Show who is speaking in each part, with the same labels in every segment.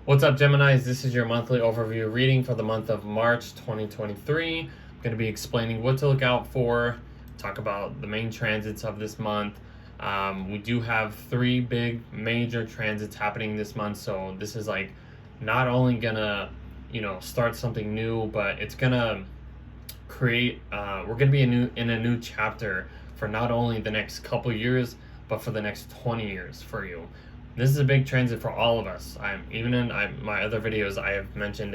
Speaker 1: What's up, Geminis? This is your monthly overview reading for the month of March 2023. I'm going to be explaining what to look out for, talk about the main transits of this month. We do have three big major transits happening this month, so this is like not only gonna, start something new, but it's gonna create. We're gonna be in a new chapter for not only the next couple years, but for the next 20 years for you. This is a big transit for all of us. Even in my other videos, I have mentioned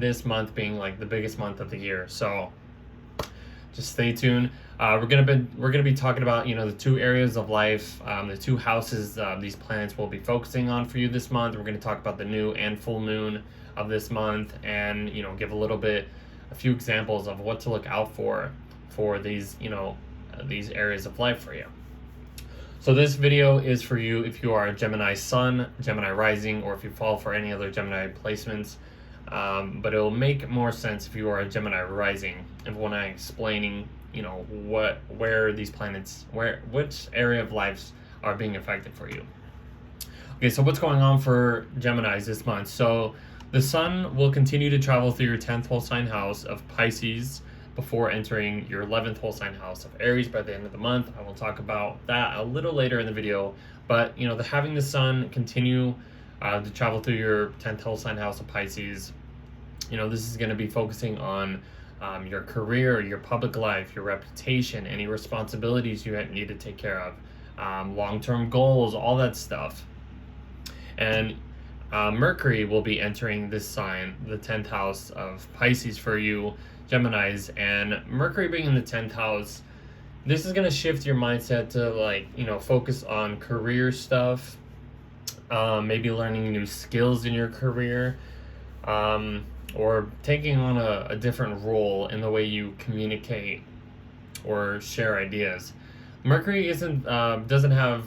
Speaker 1: this month being like the biggest month of the year. So just stay tuned. We're gonna be talking about the two areas of life, the two houses these planets will be focusing on for you this month. We're gonna talk about the new and full moon of this month, and give a few examples of what to look out for these these areas of life for you. So this video is for you if you are a Gemini Sun, Gemini Rising, or if you fall for any other Gemini placements. But it'll make more sense if you are a Gemini Rising, and when I'm explaining, where these planets, which area of lives are being affected for you. Okay, so what's going on for Geminis this month? So the Sun will continue to travel through your 10th whole sign house of Pisces before entering your 11th whole sign house of Aries by the end of the month. I will talk about that a little later in the video, but having the Sun continue to travel through your 10th whole sign house of Pisces, this is going to be focusing on your career, your public life, your reputation, any responsibilities you need to take care of, long-term goals, all that stuff. And Mercury will be entering this sign, the 10th house of Pisces for you Geminis, and Mercury being in the 10th house, this is going to shift your mindset to focus on career stuff, maybe learning new skills in your career, or taking on a different role in the way you communicate or share ideas. Mercury doesn't have,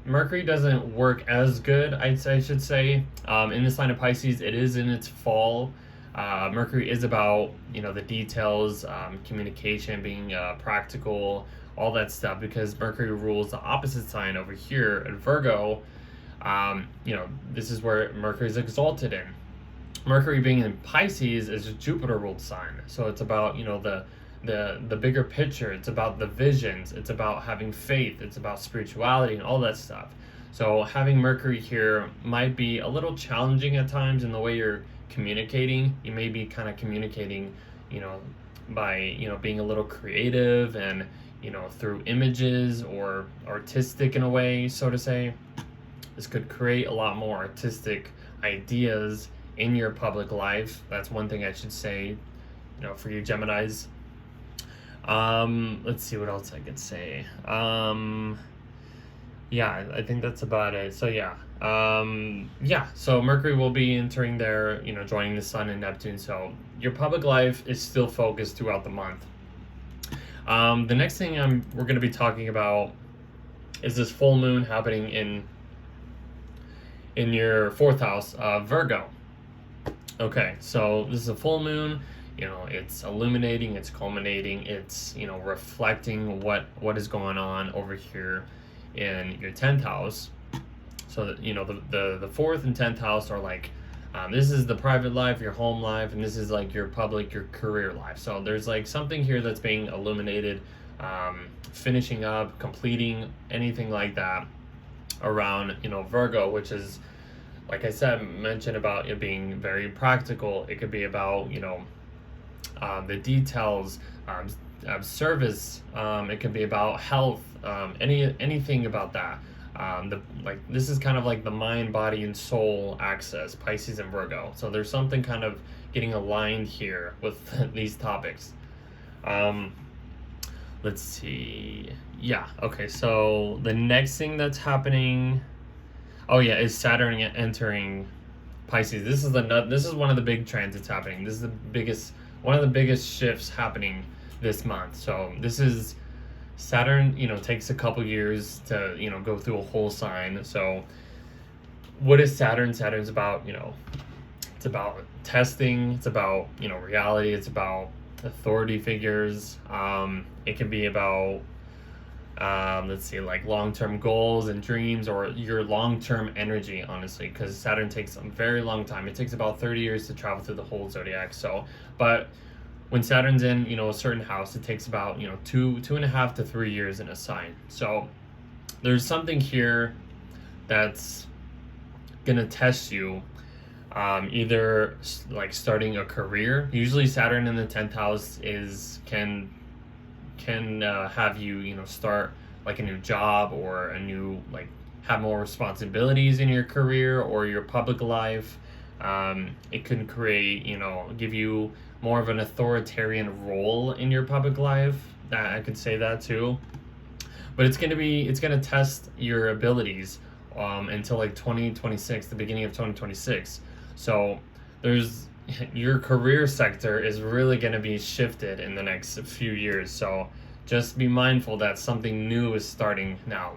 Speaker 1: Mercury doesn't work as good, I should say. In the sign of Pisces, it is in its fall. Mercury is about the details, communication, being practical, all that stuff, because Mercury rules the opposite sign over here at Virgo. This is where Mercury is exalted in. Mercury being in Pisces is a Jupiter ruled sign, so it's about the bigger picture. It's about the visions. It's about having faith. It's about spirituality and all that stuff. So having Mercury here might be a little challenging at times in the way you're communicating. You may be kind of communicating, by being a little creative and through images or artistic in a way, so to say. This could create a lot more artistic ideas in your public life. That's one thing I should say, for you Geminis. Let's see what else I could say. Yeah, I think that's about it. So so Mercury will be entering there, joining the Sun and Neptune. So your public life is still focused throughout the month. The next thing we're going to be talking about is this full moon happening in your 4th house, Virgo. Okay, so this is a full moon. It's illuminating, it's culminating, it's reflecting what is going on over here in your 10th house. So that the 4th and 10th house are like, this is the private life, your home life, and this is like your public, your career life. So there's like something here that's being illuminated, finishing up, completing, anything like that around Virgo, which is, like I said, mentioned about it being very practical. It could be about the details, service. It could be about health, anything about that. This is kind of like the mind, body, and soul axis, Pisces and Virgo. So there's something kind of getting aligned here with these topics. Let's see. Yeah. Okay. So the next thing that's happening, is Saturn entering Pisces. This is one of the big transits happening. This is one of the biggest shifts happening this month. So this is Saturn, takes a couple years to, go through a whole sign. So what is Saturn? Saturn's about, it's about testing. It's about, reality. It's about authority figures. It can be about, Let's see, like long-term goals and dreams, or your long-term energy, honestly, because Saturn takes a very long time. It takes about 30 years to travel through the whole zodiac. So, but when Saturn's in, a certain house, it takes about, 2.5 to 3 years in a sign. So there's something here that's gonna test you, either like starting a career. Usually Saturn in the 10th house can have you, start like a new job, or a new, like, have more responsibilities in your career or your public life. It can create, give you more of an authoritarian role in your public life. That I could say that too. But it's gonna test your abilities, until like 2026, the beginning of 2026. So there's your career sector is really going to be shifted in the next few years. So just be mindful that something new is starting now.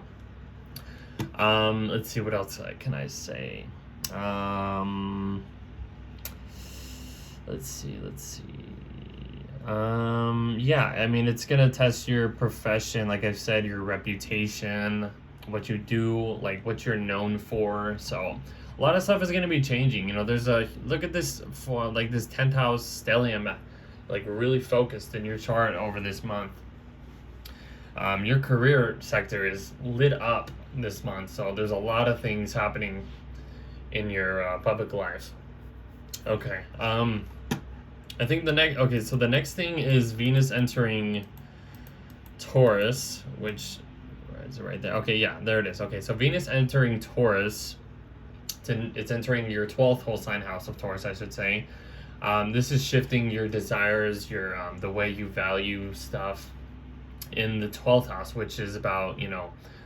Speaker 1: Let's see, what else can I say. Let's see. Yeah, I mean, it's gonna test your profession, like I said, your reputation, what you do, like what you're known for. So a lot of stuff is gonna be changing. There's a look at this, for like this 10th house stellium, like really focused in your chart over this month. Your career sector is lit up this month, so there's a lot of things happening in your public life. Okay. I think so the next thing is Venus entering Taurus, which, where is it, right there? Okay, yeah, there it is. Okay, so Venus entering Taurus, it's entering your 12th whole sign house of Taurus, I should say. This is shifting your desires, your the way you value stuff in the 12th house, which is about,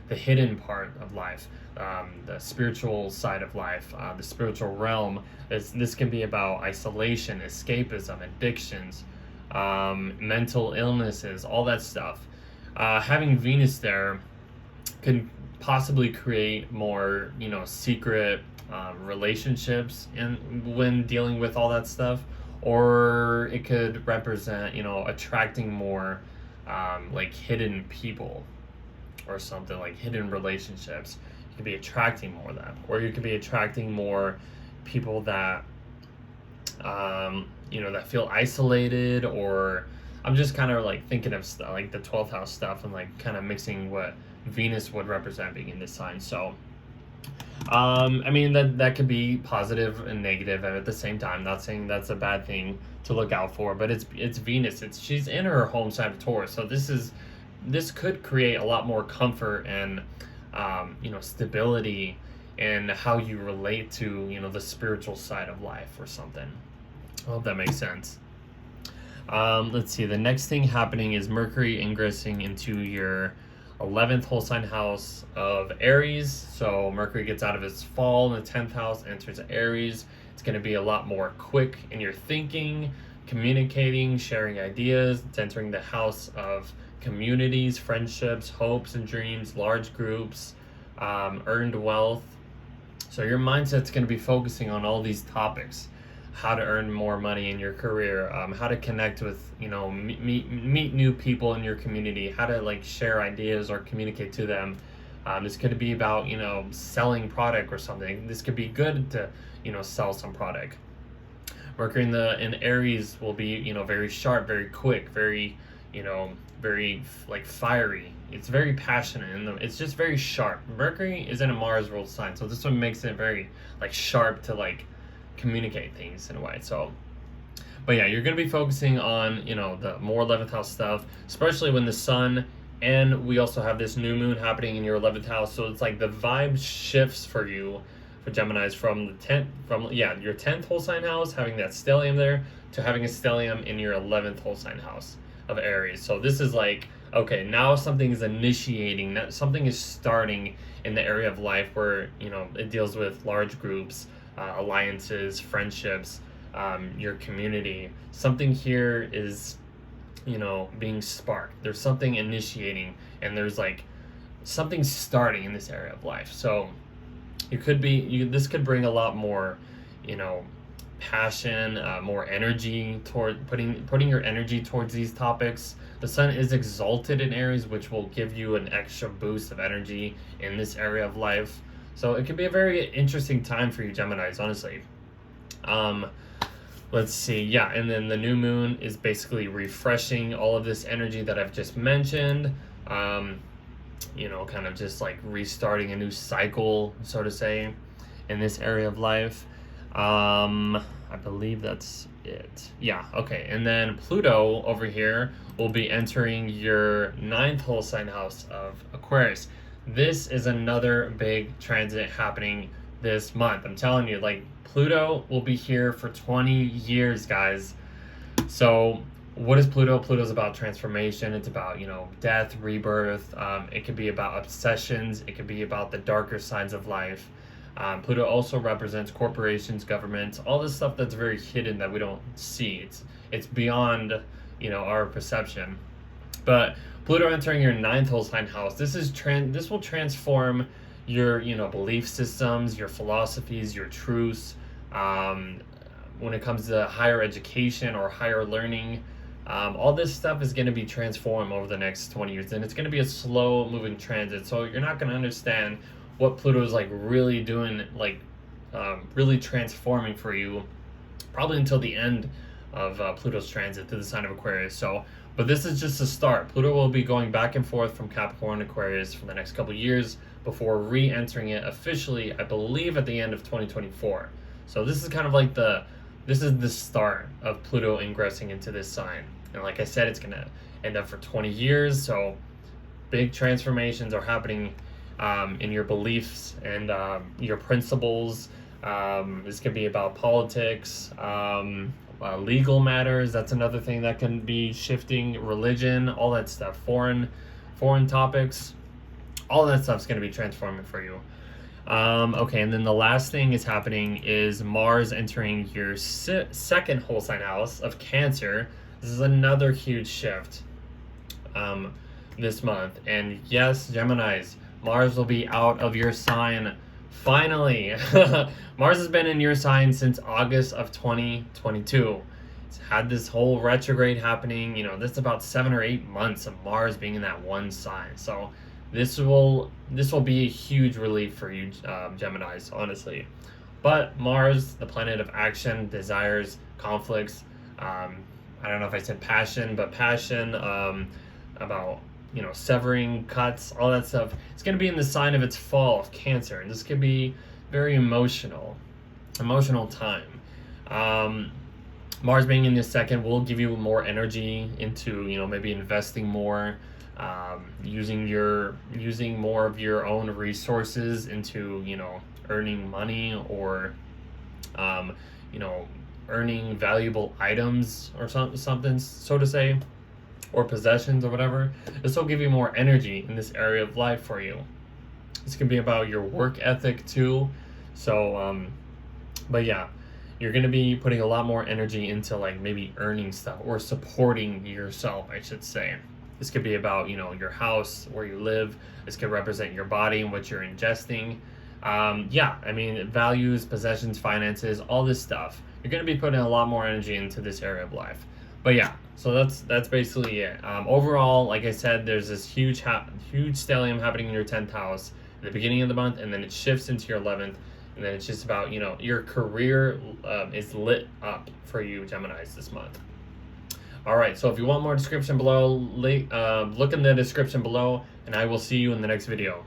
Speaker 1: the hidden part of life, the spiritual side of life, the spiritual realm. This can be about isolation, escapism, addictions, mental illnesses, all that stuff. Having Venus there can possibly create more, secret relationships when dealing with all that stuff, or it could represent, attracting more, like hidden people, or something like hidden relationships. You could be attracting more of that, or you could be attracting more people that, that feel isolated. Or I'm just kind of like thinking of like the 12th house stuff, and like kind of mixing what Venus would represent being in this sign. So I mean, that could be positive and negative at the same time. Not saying that's a bad thing to look out for, but it's Venus. She's in her home sign of Taurus, so this could create a lot more comfort and, stability in how you relate to, the spiritual side of life or something. I hope that makes sense. Let's see. The next thing happening is Mercury ingressing into your 11th whole sign house of Aries. So Mercury gets out of its fall in the 10th house, enters Aries. It's going to be a lot more quick in your thinking, communicating, sharing ideas. It's entering the house of communities, friendships, hopes and dreams, large groups, earned wealth. So your mindset's going to be focusing on all these topics: how to earn more money in your career, how to connect with, meet new people in your community, how to like share ideas or communicate to them. This could be about, selling product or something. This could be good to, sell some product. Mercury in Aries will be, very sharp, very quick, very, very like fiery. It's very passionate, and it's just very sharp. Mercury is in a Mars ruled sign, so this one makes it very like sharp to like communicate things in a way. So, but yeah, you're going to be focusing on, the more 11th house stuff, especially when the sun, and we also have this new moon happening in your 11th house. So it's like the vibe shifts for you, for Geminis, from your 10th whole sign house, having that stellium there, to having a stellium in your 11th whole sign house of Aries. So this is like, okay, now something is initiating, something is starting in the area of life where, it deals with large groups, alliances, friendships, your community. Something here is, being sparked. There's something initiating, and there's like something starting in this area of life. So this could bring a lot more, passion, more energy toward putting your energy towards these topics. The sun is exalted in Aries, which will give you an extra boost of energy in this area of life. So it could be a very interesting time for you Geminis, honestly. Let's see. Yeah, and then the new moon is basically refreshing all of this energy that I've just mentioned. Kind of just like restarting a new cycle, so to say, in this area of life. I believe that's it. Yeah, okay. And then Pluto over here will be entering your 9th whole sign house of Aquarius. This is another big transit happening this month. I'm telling you, like, Pluto will be here for 20 years, guys. So what is Pluto? Pluto's about transformation. It's about, death, rebirth. It could be about obsessions. It could be about the darker sides of life. Pluto also represents corporations, governments, all this stuff that's very hidden that we don't see. It's beyond, our perception. But Pluto entering your 9th whole sign house, this will transform your, belief systems, your philosophies, your truths. When it comes to higher education or higher learning, all this stuff is going to be transformed over the next 20 years, and it's going to be a slow moving transit. So you're not going to understand what Pluto is like really doing, like really transforming for you, probably until the end of Pluto's transit through the sign of Aquarius. But this is just a start. Pluto will be going back and forth from Capricorn to Aquarius for the next couple of years before re-entering it officially, I believe, at the end of 2024. So this is kind of like this is the start of Pluto ingressing into this sign. And like I said, it's going to end up for 20 years. So big transformations are happening in your beliefs and your principles. This could be about politics, legal matters. That's another thing that can be shifting. Religion, all that stuff. Foreign topics. All that stuff's going to be transforming for you. Okay, and then the last thing is happening is Mars entering your 2nd whole sign house of Cancer. This is another huge shift this month. And yes, Geminis, Mars will be out of your sign finally. Mars has been in your sign since August of 2022. It's had this whole retrograde happening. This is about 7 or 8 months of Mars being in that one sign. So this will be a huge relief for you, Geminis, honestly. But Mars, the planet of action, desires, conflicts, I don't know if I said passion, but passion, about, severing, cuts, all that stuff. It's going to be in the sign of its fall of Cancer. And this could be very emotional time. Mars being in the 2nd will give you more energy into, maybe investing more, using more of your own resources into, earning money or, earning valuable items or something, so to say, or possessions or whatever. This will give you more energy in this area of life for you. This can be about your work ethic too. So, but yeah, you're going to be putting a lot more energy into like maybe earning stuff or supporting yourself, I should say. This could be about, your house, where you live. This could represent your body and what you're ingesting. Values, possessions, finances, all this stuff. You're going to be putting a lot more energy into this area of life. But yeah, so that's basically it. Overall, like I said, there's this huge stellium happening in your 10th house at the beginning of the month, and then it shifts into your 11th, and then it's just about, your career is lit up for you, Geminis, this month. All right, so if you want more description below, look in the description below, and I will see you in the next video.